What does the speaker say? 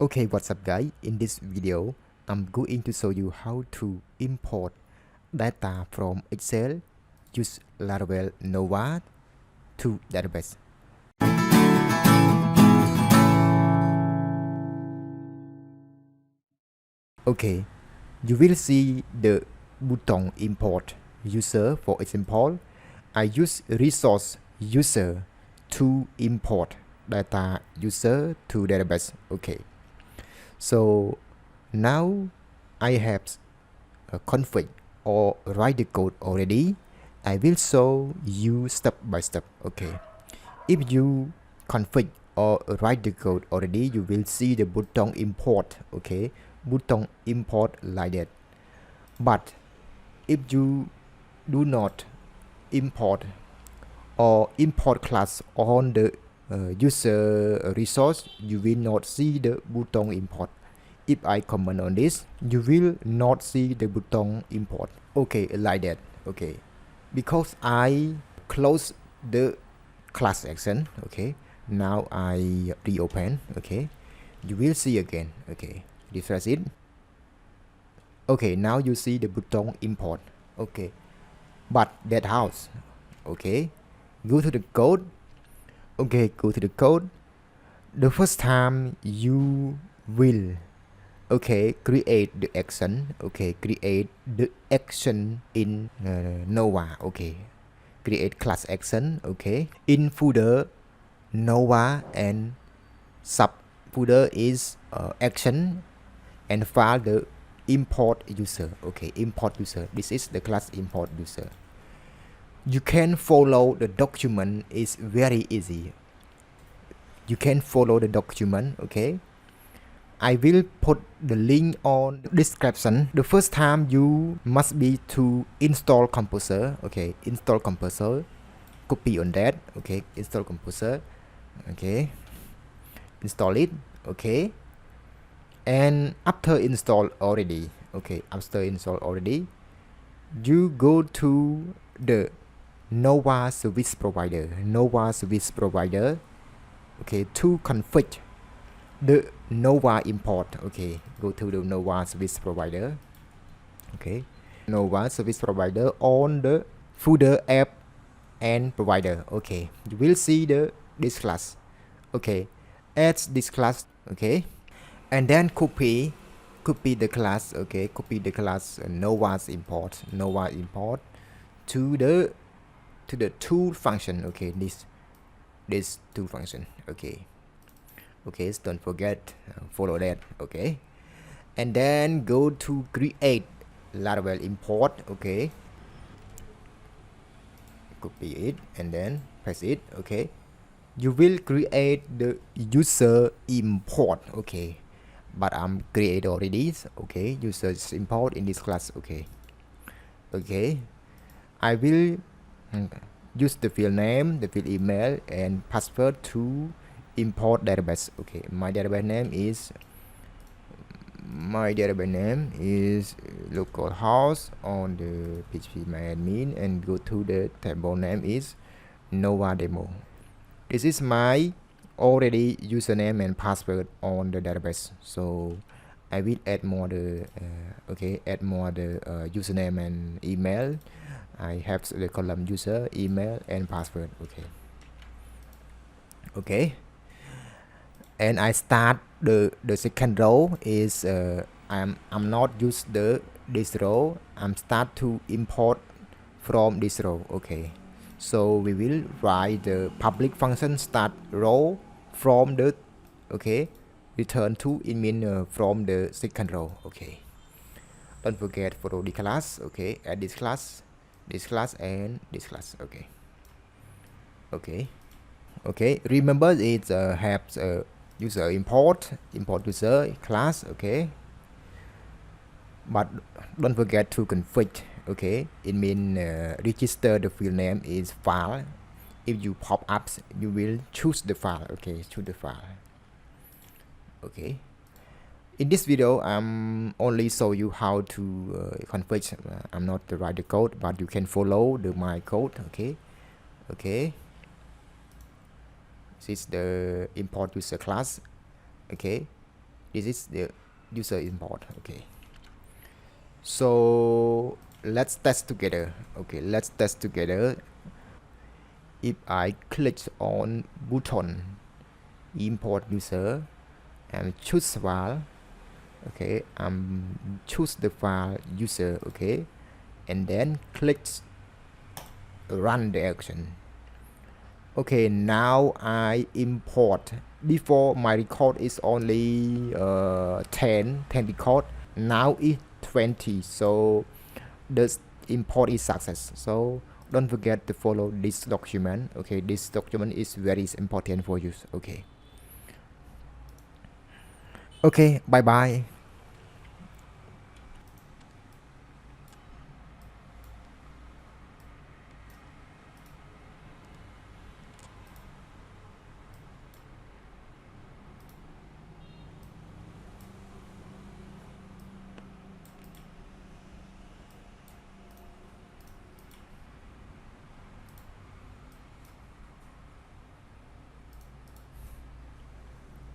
Okay, what's up guys? In this video, I'm going to show you how to import data from Excel, use Laravel Nova to database. Okay, you will see the button import user. For example, I use resource user to import data user to database. Okay, so now I have a config or write the code already. I will show you step by step. Okay, if you config or write the code already, you will see the button import. Okay, button import like that. But if you do not import or import class on the user resource, you will not see the button import. If I comment on this, you will not see the button import. Okay, like that. Okay, because I close the class action. Okay, now I reopen. Okay, you will see again. Okay, refresh it. Okay, now you see the button import. Okay, but that house. Okay, go to the code. Okay, go to the code. The first time you will create the action. Okay, create the action in Nova. Okay, create class action. Okay, in folder Nova and sub folder is action and file the import user. Okay, import user. This is the class import user. You can follow the document. Is very easy. You can follow the document. Okay, I will put the link on the description. The first time you must be to install Composer. Okay, install Composer. Copy on that. Okay, install Composer. Okay, install it. Okay, and after install already. Okay, after install already, you go to the Nova service provider. Nova service provider. Okay, to config the Nova import. Okay, go to the Nova service provider. Okay, Nova service provider on the folder app and provider. Okay, you will see this class. Okay, add this class. Okay, and then copy the class. Okay, copy the class Nova's import to the tool function. Okay, this tool function. Okay, so don't forget follow that. Okay, and then go to create Laravel import. Okay, copy it and then paste it. Okay, you will create the user import. Okay, but I'm create already. Okay, user import in this class. Okay, I will use the field name, the field email and password to import database. Okay, my database name is localhost on the PHP admin, and go to the table name is Nova demo. This is my already username and password on the database. So I will add more the username and email. I have the column user, email and password. Okay, and I start the second row is I'm not use this row. I'm start to import from this row. Okay, so we will write the public function start row from the return to it mean from the second row. Okay, don't forget follow the class. Okay, add this class and this class. Okay, remember it has user import user class. Okay, but don't forget to config. Okay, it means register the field name is file. If you pop up, you will choose the file. Okay, choose the file. Okay, in this video I'm only show you how to config. I'm not to write the code, but you can follow my code. Okay, this is the import user class. Okay, this is the user import. Okay, so let's test together. Okay, let's test together. If I click on button import user and choose file, okay, choose the file user, okay, and then click run the action. Okay, now I import. Before my record is only 10 record, now it's 20, so the import is success. So don't forget to follow this document. Okay, this document is very important for you. Okay, bye bye.